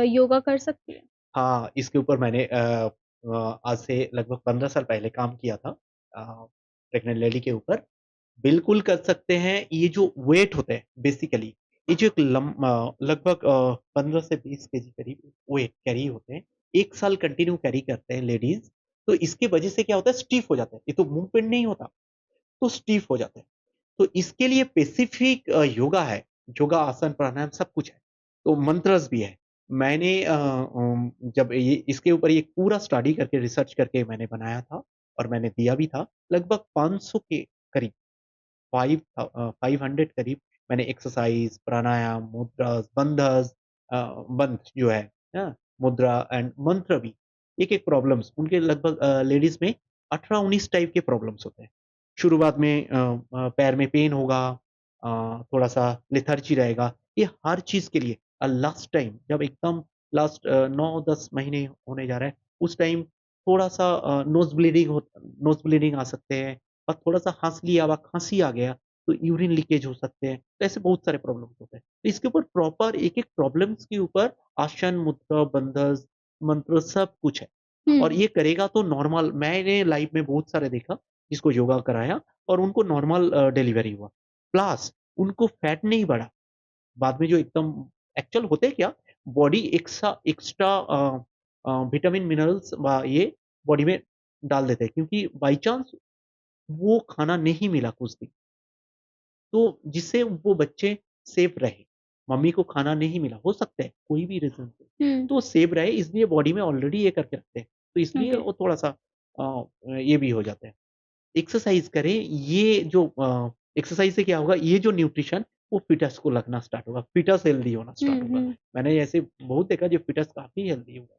योगा कर सकती है? हाँ, इसके ऊपर मैंने आज से लगभग 15 साल पहले काम किया था अ, प्रेग्नेंट लेडी के ऊपर। बिल्कुल कर सकते हैं। ये जो वेट होता है बेसिकली ये जो एक लगभग 15 से 20 केजी करीब वेट कैरी होते हैं। 1 साल कंटिन्यू कैरी करते हैं लेडीज़, तो इसकी वजह से क्या होता है स्टिफ हो जाता है। ये तो मूवमेंट नहीं होता, तो स्टिफ हो जाते हैं। तो इसके लिए स्पेसिफिक योगा है, योगा, आसन, प्राणायाम सब कुछ है। तो मंत्रस भी है। मैंने जब ये इसके ऊपर एक पूरा स्टडी करके रिसर्च करके मैंने बनाया था और मैंने दिया भी था। लगभग 500 के करीब 500 करीब मैंने एक्सरसाइज़, प्राणायाम, मुद्रास, बंधस बंध जो है, हाँ? मुद्रा एंड मंत्र भी। एक-एक प्रॉब्लम्स उनके लगभग लेडीज़ में 18-19 टाइप के प्रॉब्लम्स होते हैं। शुरुआत में पैर में पेन होगा थोड़ा-सा लेथार्जी रहेगा। ये हर चीज़ के लिए लास्ट टाइम जब एकदम लास्ट 9-10 महीने होने जा रहा है, उस टाइम थोड़ा-सा नोज़ ब्लीडिंग आ सकते हैं और थोड़ा-सा खाँसी आ गया, तो यूरिन लीकेज हो सकते हैं। तो ऐसे बहुत सारे प्रॉब्लम्स होते हैं। तो इसके ऊपर प्रॉपर एक-एक प्रॉब्लम्स के ऊपर आसन, मुद्रा, बंधस, मंत्र सब कुछ है। और हुँ, ये करेगा तो नॉर्मल मैंने लाइफ में बहुत सारे देखा, जिसको योगा कराया और उनको नॉर्मल डिलीवरी हुआ। प्लस उनको फैट नहीं बढ़ा। बाद में जो एकदम एक्चुअल होते क्या, बॉडी एक्स्ट्रा विटामिन, मिनरल्स ये बॉडी में डाल देते हैं क्योंकि बाय चांस वो खाना नहीं मिला कुछ दिन, तो जिससे वो बच्चे सेफ रहे। मम्मी को खाना नहीं मिला, हो सकता है कोई भी रीज़न से, हुँ, तो वो सेफ रहे इसलिए बॉडी में ऑलरेडी ये करके रखते हैं। तो इसलिए ओके, वो थोड़ा-सा ये भी हो जाता है। एक्सरसाइज़ करें, ये जो एक्सरसाइज़ से क्या होगा, ये जो न्यूट्रिशन वो फीटस को लगना स्टार्ट होगा, फीटस हेल्दी होना हुँ, स्टार्ट होगा। हुँ, मैंने ऐसे बहुत देखा जो फीटस काफ़ी हेल्दी हुआ।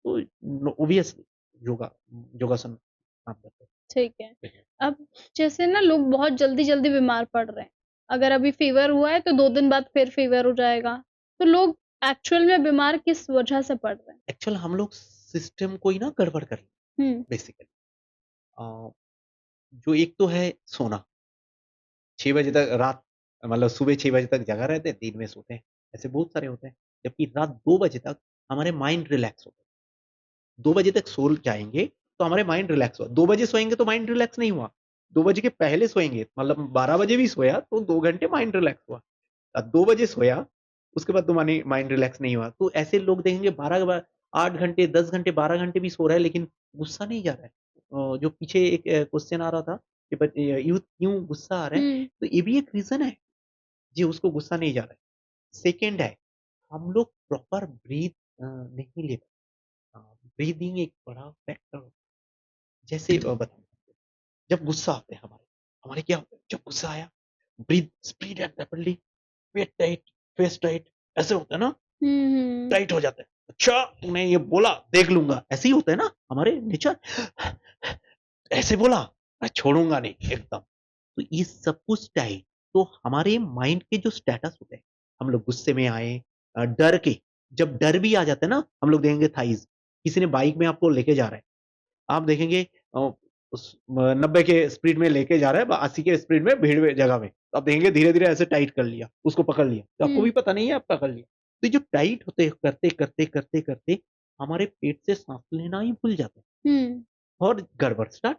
तो ऑब्वियसली योगा योगासन काम करता ठीक है। है। अब जैसे ना लोग बहुत जल्दी-जल्दी बीमार पड़ रहे हैं। अगर अभी फ़ीवर हुआ है तो 2 दिन बाद फिर फ़ीवर हो जाएगा। तो लोग एक्चुअल में बीमार किस वजह से पड़ रहे हैं? एक्चुअल हम लोग सिस्टम को ही ना गड़बड़ कर हुँ, बेसिकली जो एक तो है सोना, 6 बजे तक रात मतलब सुबह 6 बजे तक जगा रहते हैं, दिन में सोते हैं, ऐसे बहुत सारे होते हैं। जबकि रात 2 बजे तक हमारे माइंड रिलैक्स होता है। 2 बजे तक सो जाएँगे, तो हमारे माइंड रिलैक्स हुआ। 2 बजे सोएँगे तो माइंड रिलैक्स नहीं हुआ। 2 बजे के पहले सोएँगे, मतलब 12 बजे भी सोया तो 2 घंटे माइंड रिलैक्स हुआ। 2 बजे सोया, उसके बाद तो माने माइंड रिलैक्स नहीं हुआ। तो ऐसे लोग देखेंगे 12 के बाद 8 घंटे, 10 घंटे, 12 घंटे भी सो रहा है लेकिन गुस्सा नहीं जा रहा है। जो पीछे एक क्वेश्चन आ रहा था कि यूथ क्यों गुस्सा आ रहा है? हुँ, तो ये भी एक रीज़न है, जी उसको गुस्सा नहीं जा रहा है। सेकंड है, हम लोग प्रॉपर ब्रीथ नहीं ले ब्रीथिंग एक बड़ा फैक्टर होता है। जैसे बताऊँ जब गुस्सा आता है हमारे क्या होता है जब गुस्सा आया ब्रीथ स्पीड एंड रैपिडली पेट टाइट फेस टाइट ऐसे होता है ना हुँ, हुँ, टाइट हो जाता है अच्छा तूने ये बोला देख लूंगा ऐसे ही होता है ना हमारे नेचर ऐसे बोला मैं छोड़ूंगा नहीं एकदम तो ये सब कुछ टाइट तो हमारे माइंड के जो स्टेटस होते हैं हम लोग गुस्से में आए डर के जब डर भी आ जाता है ना हम लोग देखेंगे थाइज किसी ने बाइक में आपको लेके जा रहा है आप देखेंगे उस 90 के स्पीड में लेके जा रहा है, 80 के स्पीड में भीड़ में जगह में। तो आप देखेंगे धीरे-धीरे ऐसे टाइट कर लिया, उसको पकड़ लिया। तो आपको भी हुँ, पता नहीं है आप पकड़ लिया। तो ये जो टाइट होते करते हमारे पेट से साँस लेना ही भूल जाते हैं हुँ, और गड़बड़ स्टार्ट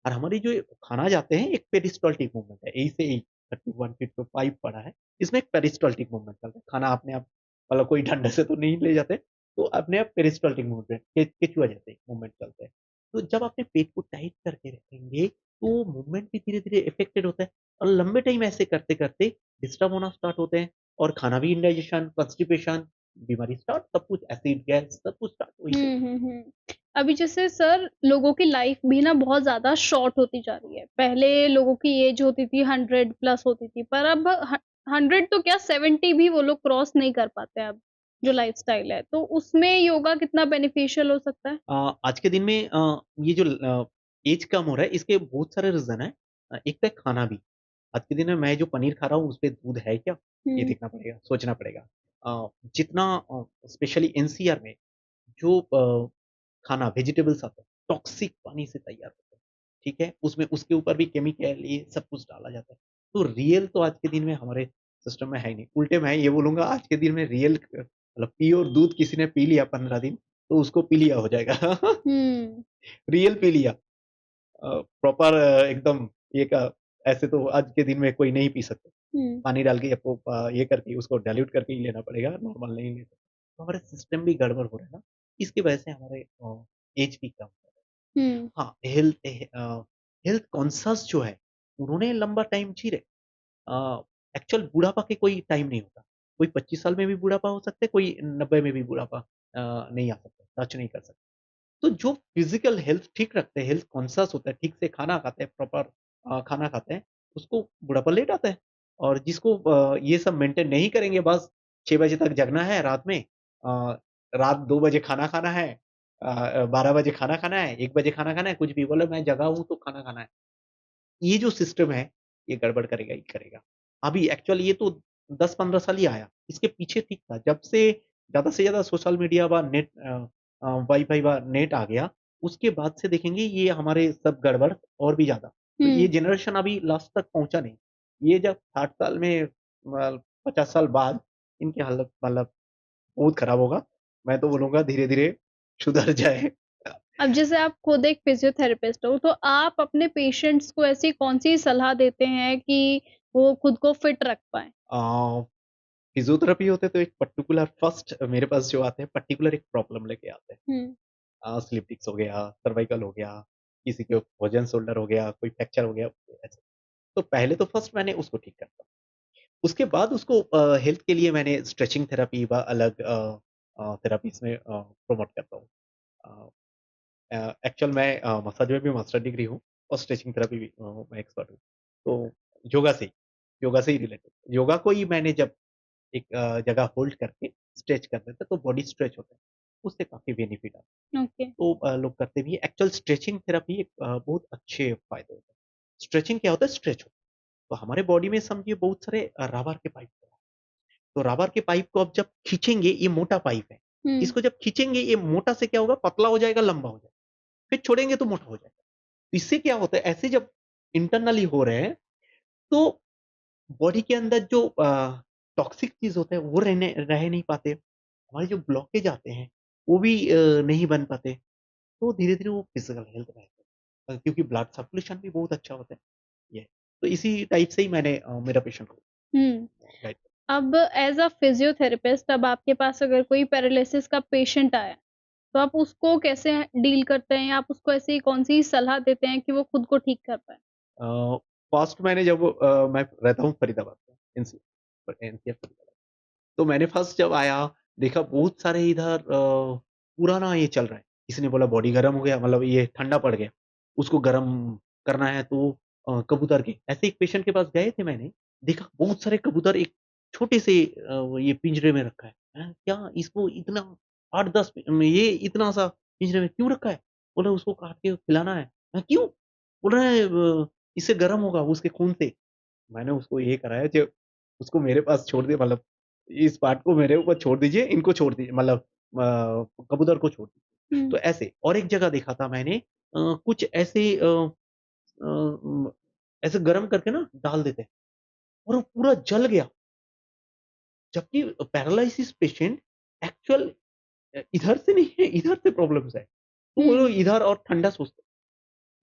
और हमारी जो खाना जाते हैं एक पेरिस्टाल्टिक मूवमेंट है। ए से ई 31 फीट पे पाइप पड़ा है। इसमें एक पेरिस्टाल्टिक मूवमेंट चलता है। खाना अपने आप मतलब कोई डंडे से तो नहीं ले जाते। तो अपने आप पेरिस्टाल्टिक मूवमेंट केचुआ जैसे मूवमेंट चलते हैं। तो जब अपने पेट को टाइट करके रखेंगे तो मूवमेंट भी धीरे-धीरे इफेक्टेड होता है और लंबे टाइम ऐसे करते-करते डिस्टर्ब होना स्टार्ट होते हैं और खाना भी इंडाइजेशन, कॉन्स्टिपेशन बीमारी स्टार्ट, सब कुछ एसिड, गैस सब कुछ स्टार्ट वहीं से। अभी जैसे सर लोगों की लाइफ भी ना बहुत ज़्यादा शॉर्ट होती जा रही है। पहले लोगों की एज होती थी 100 प्लस होती थी, पर अब 100 तो क्या 70 भी वो लोग क्रॉस नहीं कर पाते हैं अब, जो लाइफ़स्टाइल है। तो उसमें योगा कितना बेनिफिशियल हो सकता है? आज के दिन में ये जो एज कम हो रहा है इसके बहुत सारे रीज़न हैं। एक तो है खाना भी। आज के दिन में मैं जो पनीर खा रहा हूँ उसपे दूध है क्या? ये हुँ, देखना पड़ेगा, सोचना पड़ेगा। जितना स्पेशली एनसीआर में जो खाना वेजिटेबल्स आता है, टॉक्सिक पानी से तैयार होता है, ठीक है? उसमें उसके ऊपर भी केमिकल ये सब कुछ डाला जाता है। तो रियल तो आज के दिन में हमारे सिस्टम में है ही नहीं। उल्टे मैं ये बोलूँगा आज के दिन में रियल मतलब प्योर दूध किसी ने पी लिया 15 दिन, तो उसको पी लिया हो जाएगा। हुँ, रियल पी लिया। प्रॉपर एकदम ये का ऐसे तो आज के दिन में कोई नहीं पी सकता। हुँ, पानी डाल के आपको ये करके उसको डाइल्यूट करके ही लेना पड़ेगा, नॉर्मल नहीं ले सकते। तो हमारे सिस्टम भी गड़बड़ हो रहा है ना, इसकी वजह से हमारे एज भी कम हो रहा है। हुँ, हाँ, हेल्थ कॉन्शियस जो है, उन्होंने लंबा टाइम जी रहे। एक्चुअल बुढ़ापा के कोई टाइम नहीं होता। कोई 25 साल में भी बुढ़ापा हो सकता है, कोई 90 में भी बुढ़ापा नहीं आ सकता, टच नहीं कर सकता। तो जो फिज़िकल हेल्थ ठीक रखते हैं, हेल्थ कॉन्शियस होता है, ठीक से खाना खाते हैं, प्रॉपर खाना खाते हैं, उसको बुढ़ापा लेट आता है। और जिसको ये सब मेंटेन नहीं करेंगे बस 6 बजे तक जगना है रात में रात 2 बजे खाना खाना है 12 बजे खाना खाना है, 1 बजे खाना खाना है, कुछ भी बोलो मैं जगा हूँ तो खाना खाना है। ये जो सिस्टम है, ये गड़बड़ करेगा ही करेगा। अभी एक्चुअल ये तो 10-15 साल ही आया, इसके पीछे ठीक था। जब से ज़्यादा सोशल मीडिया व नेट वाई-फाई व नेट आ गया, उसके बाद से देखेंगे ये हमारे सब गड़बड़ और भी ज़्यादा। तो ये हुँ। जनरेशन अभी लास्ट तक पहुँचा नहीं। ये जब 60 साल में 50 साल बाद इनकी हालत मतलब बहुत खराब होगा। मैं तो बोलूँगा धीरे-धीरे सुधर जाए। अब जैसे आप खुद एक फिज़ियोथेरेपिस्ट हो, तो आप अपने पेशेंट्स को ऐसी कौन-सी सलाह देते हैं कि वो खुद को फिट रख पाएँ? अ फिज़ियोथेरेपी होते तो एक पर्टिकुलर फर्स्ट मेरे पास जो आते हैं पर्टिकुलर एक प्रॉब्लम लेके आते हैं। हुँ, स्लिप डिस्क हो गया, सर्वाइकल हो गया, किसी को फ्रोज़न शोल्डर हो गया, कोई फ्रैक्चर हो गया, ऐसे। तो पहले तो फर्स्ट मैंने उसको ठीक करता हूँ। उसके बाद उसको हेल्थ के लिए मैंने स्ट्रेचिंग थेरेपी व अलग थेरेपीज़ में प्रमोट करता हूँ। अ एक्चुअल मैं मसाज में भी मास्टर डिग्री हूँ और स्ट्रेचिंग थेरेपी भी मैं एक्सपर्ट हूँ। तो योगा से ही रिलेटेड। योगा को ही मैंने जब एक जगह होल्ड करके स्ट्रेच कर देते हैं, तो बॉडी स्ट्रेच होता है। उससे काफ़ी बेनिफिट आता है। ओके। तो लोग करते भी हैं। एक्चुअल स्ट्रेचिंग थेरेपी एक बहुत अच्छे फ़ायदे होते हैं। स्ट्रेचिंग क्या होता है? स्ट्रेच होता है। तो हमारे बॉडी में समझिए बहुत सारे रबर के पाइप होते हैं। तो रबर के पाइप को आप जब खींचेंगे, ये मोटा पाइप है। हुँ, इसको जब खींचेंगे, ये मोटा से क्या होगा? पतला हो जाएगा, लंबा हो जाएगा। फिर छोड़ेंगे तो मोटा हो जाएगा। इससे क्या होता है? ऐसे जब इंटरनली हो रहे हैं, तो बॉडी के अंदर जो टॉक्सिक चीज़ होते हैं, वो रह नहीं पाते। हमारे जो ब्लॉकेज आते हैं, वो भी नहीं बन पाते। तो धीरे-धीरे वो फिज़िकल हेल्थ रहते हैं क्योंकि ब्लड सर्कुलेशन भी बहुत अच्छा होता है। ये तो इसी टाइप से ही मैंने मेरा पेशेंट को हुँ। गाइड अब एज़ अ फिज़ियोथेरेपिस्ट अब आपके पास अगर कोई पैरालिसिस का पेशेंट आया, तो आप उसको कैसे डील करते हैं? आप उसको ऐसी कौन-सी सलाह देते हैं कि वो खुद को ठीक कर पाए? फर्स्ट मैंने जब मैं रहता हूँ फरीदाबाद में एनसीआर फरीदाबाद। तो मैंने फर्स्ट जब आया, देखा बहुत सारे इधर पुराना ये चल रहा है। किसी ने बोला बॉडी गरम हो गया मतलब ये ठंडा पड़ गया, उसको गरम करना है तो कबूतर के ऐसे एक पेशेंट के पास गए थे मैंने, देखा बहुत सारे कबूतर एक छोटे से ये पिंजरे में रखा है। क्या इसको इतना 8-10 ये इतना-सा पिंजरे में क्यों रखा है? बोला उसको काट के खिलाना है। क्यों? बोल रहे हैं इससे गरम होगा उसके खून से। मैंने उसको ये कराया जो उसको मेरे पास छोड़ दिया मतलब इस पार्ट को मेरे ऊपर छोड़ दीजिए, इनको छोड़ दीजिए मतलब कबूतर को छोड़ दीजिए। हुँ, तो ऐसे और एक जगह देखा था मैंने कुछ ऐसे ऐसे गरम करके ना डाल देते हैं और वो पूरा जल गया। जबकि पैरालिसिस पेशेंट एक्चुअल इधर से नहीं है, इधर से प्रॉब्लम्स है। तो वो हुँ, लोग इधर और ठंडा सोचते हैं।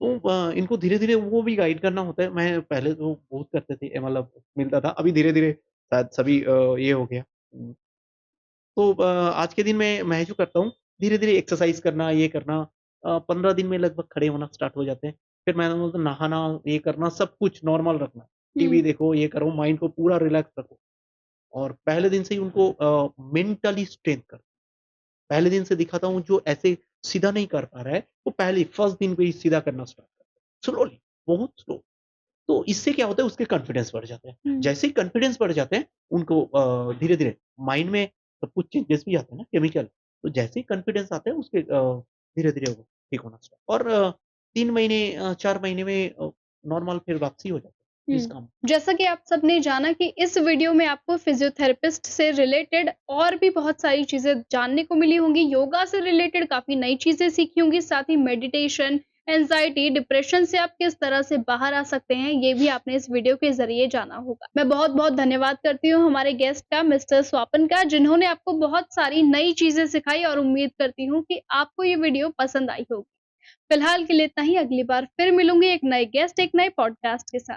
तो इनको धीरे-धीरे वो भी गाइड करना होता है। मैं पहले तो बहुत करते थे मतलब मिलता था। अभी धीरे-धीरे शायद सभी ये हो गया। तो आज के दिन में मैं जो करता हूँ, धीरे-धीरे एक्सरसाइज़ करना, ये करना 15 दिन में लगभग खड़े होना स्टार्ट हो जाते हैं। फिर मैं बोलता नहाना, ये करना, सब कुछ नॉर्मल रखना। टीवी हुँ, देखो, ये करो, माइंड को पूरा रिलैक्स रखो। और पहले दिन से ही उनको मेंटली स्ट्रेंथ कर पहले दिन से दिखाता हूँ जो ऐसे सीधा नहीं कर पा रहा है, वो पहले फर्स्ट दिन पे ही सीधा करना स्टार्ट करता है। स्लोली, बहुत स्लो। तो इससे क्या होता है उसके कॉन्फिडेंस बढ़ जाते हैं। हुँ। जैसे ही कॉन्फिडेंस बढ़ जाते हैं, उनको धीरे-धीरे माइंड में सब कुछ चेंजेस भी आते हैं ना केमिकल, तो जैसे ही कॉन्फिडेंस आता है उसके धीरे-धीरे वो ठीक होना स्टार्ट और 3 महीने 4 महीने में नॉर्मल फिर वापसी हो जाता है इस हुँ। काम जैसा कि आप सबने जाना कि इस वीडियो में आपको फिज़ियोथेरेपिस्ट से रिलेटेड और भी बहुत सारी चीज़ें जानने को मिली होंगी, योगा से रिलेटेड काफ़ी नई चीज़ें सीखी होंगी, साथ ही मेडिटेशन, एंग्ज़ायटी, डिप्रेशन से आप किस तरह से बाहर आ सकते हैं, ये भी आपने इस वीडियो के ज़रिए जाना होगा। मैं बहुत-बहुत धन्यवाद करती हूँ हमारे गेस्ट का, मिस्टर स्वापन का, जिन्होंने आपको बहुत सारी नई चीज़ें सिखाई और उम्मीद करती हूँ कि आपको ये वीडियो पसंद आई होगी। फिलहाल के लिए इतना ही, अगली बार फिर मिलूँगी एक नए गेस्ट, एक नए पॉडकास्ट के साथ।